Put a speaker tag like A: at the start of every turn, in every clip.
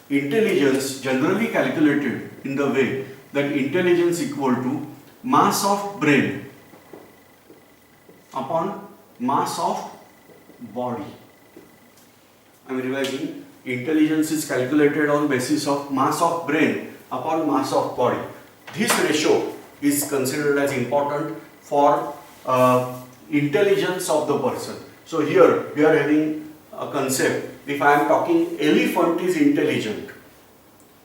A: intelligence generally calculated in the way that intelligence equal to mass of brain upon mass of body. I am revising. Intelligence is calculated on basis of mass of brain upon mass of body. This ratio is considered as important for intelligence of the person. So here we are having a concept. If I am talking elephant is intelligent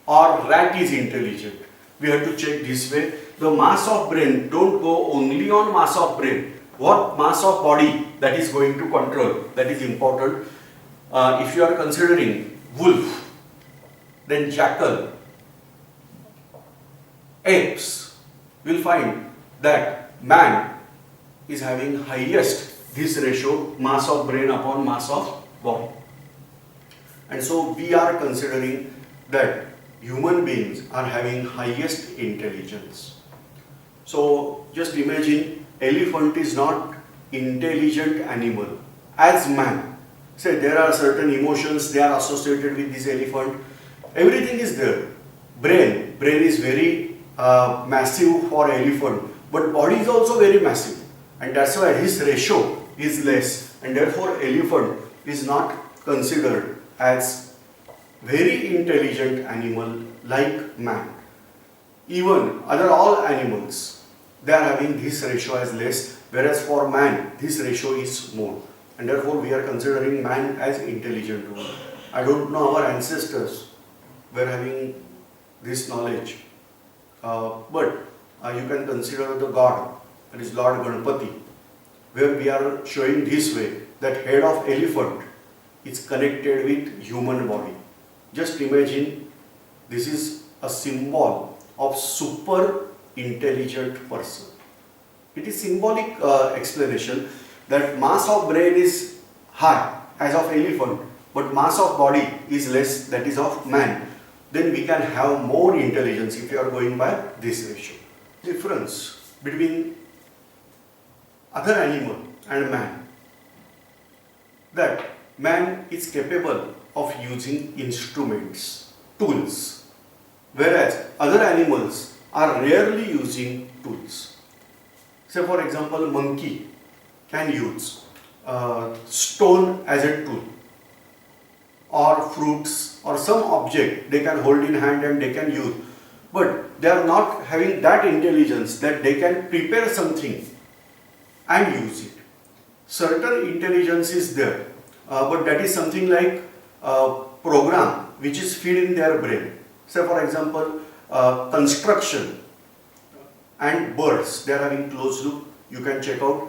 A: or rat is intelligent, we have to check this way. The mass of brain don't go only on mass of brain. What mass of body that is going to control, that is important. If you are considering wolf, then jackal, apes, will find that man is having highest this ratio, mass of brain upon mass of body. And so we are considering that human beings are having highest intelligence. So just imagine elephant is not intelligent animal as man. Say there are certain emotions, they are associated with this elephant. Everything is there. Brain is very massive for elephant, but body is also very massive, and that's why his ratio is less, and therefore elephant is not considered as very intelligent animal like man. Even other all animals, they are having this ratio as less, whereas for man this ratio is more, and therefore we are considering man as intelligent one. I don't know our ancestors were having this knowledge, but you can consider the god, that is Lord Ganpati, where we are showing this way that head of elephant is connected with human body. Just imagine, this is a symbol of super intelligent person. It is symbolic explanation that mass of brain is high as of elephant, but mass of body is less, that is of man. Then we can have more intelligence if you are going by this ratio. Difference between other animal and man, that man is capable of using instruments, tools, whereas other animals are rarely using tools. Say for example, monkey can use stone as a tool, or fruits or some object they can hold in hand and they can use, but they are not having that intelligence that they can prepare something and use it. Certain intelligence is there, but that is something like program which is fed in their brain. Say for example, construction and birds, they are having closed loop. You can check out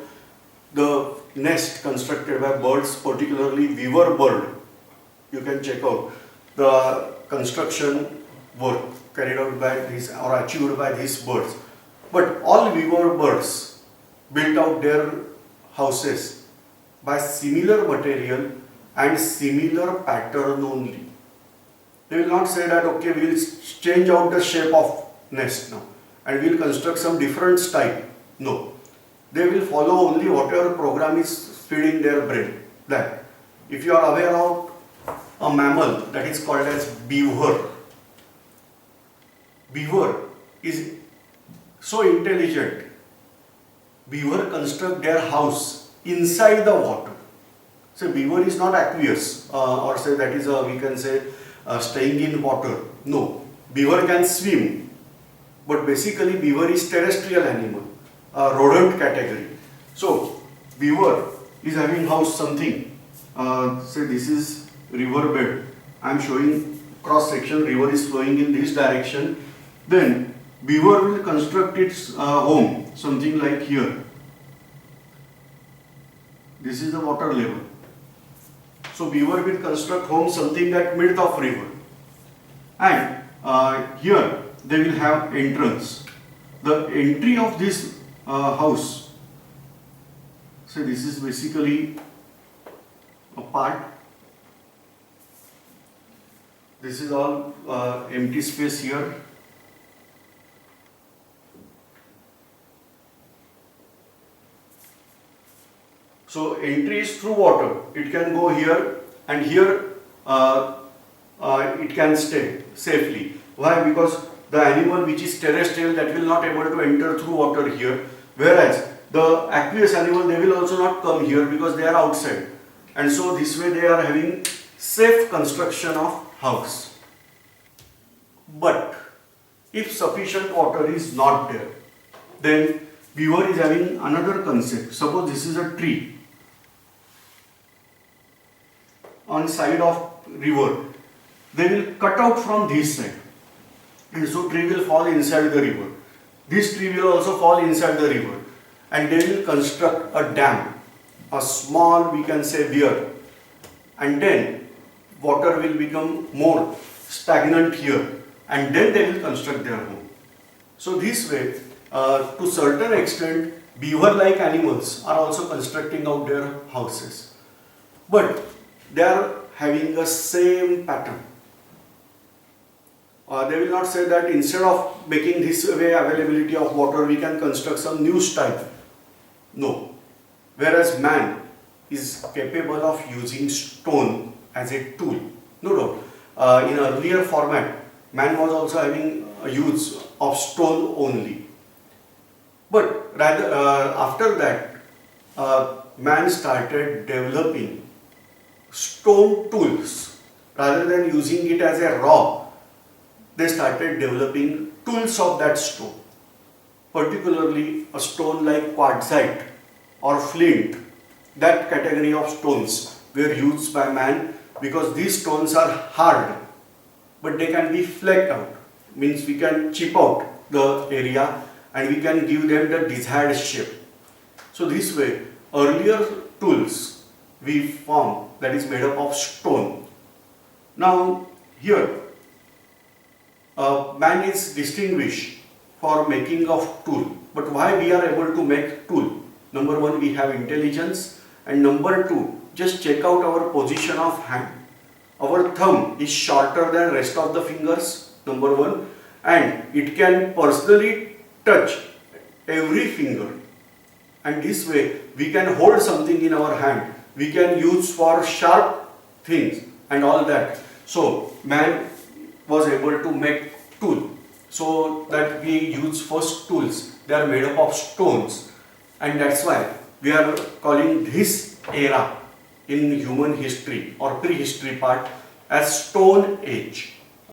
A: the nest constructed by birds, particularly weaver bird. You can check out the construction work carried out by these or achieved by these birds. But all weaver birds built out their houses by similar material and similar pattern only. They will not say that okay, we will change out the shape of nest now and we will construct some different style. No. They will follow only whatever program is fed in their brain. That if you are aware of a mammal that is called as beaver. Beaver is so intelligent. Beaver construct their house inside the water. So beaver is not aqueous, or say that is we can say staying in water. No, beaver can swim, but basically beaver is terrestrial animal, rodent category. So beaver is having house something. Say this is river bed. I am showing cross section. River is flowing in this direction. Then beaver will construct its home something like here. This is the water level. So beaver will construct home something at mid of river, and here they will have entrance. The entry of this house. So this is basically a part. This is all empty space here. So entry is through water. It can go here, and here it can stay safely. Why? Because the animal which is terrestrial, that will not able to enter through water here, whereas the aqueous animal, they will also not come here because they are outside, and so this way they are having safe construction of house. But if sufficient water is not there, then viewer is having another concept. Suppose this is a tree on side of river, they will cut out from this side, and so tree will fall inside the river. This tree will also fall inside the river, and they will construct a dam, a small, we can say, weir, and then water will become more stagnant here, and then they will construct their home. So this way, to certain extent, beaver-like animals are also constructing out their houses, but they are having the same pattern. They will not say that instead of making this way availability of water, we can construct some new style. No. Whereas man is capable of using stone as a tool. No doubt. In earlier format, man was also having a use of stone only. But rather, after that, man started developing stone tools. Rather than using it as a raw, they started developing tools of that stone. Particularly a stone like quartzite or flint, that category of stones were used by man because these stones are hard, but they can be flaked out. Means we can chip out the area and we can give them the desired shape. So this way, earlier tools we form that is made up of stone. Now here, man is distinguished for making of tool. But why we are able to make tool? Number one, we have intelligence, and number two, just check out our position of hand. Our thumb is shorter than rest of the fingers, number one, and it can personally touch every finger. And this way, we can hold something in our hand. We can use for sharp things and all that. So, man was able to make tool. So that we use first tools. They are made up of stones. And that's why we are calling this era in human history or prehistory part as Stone Age.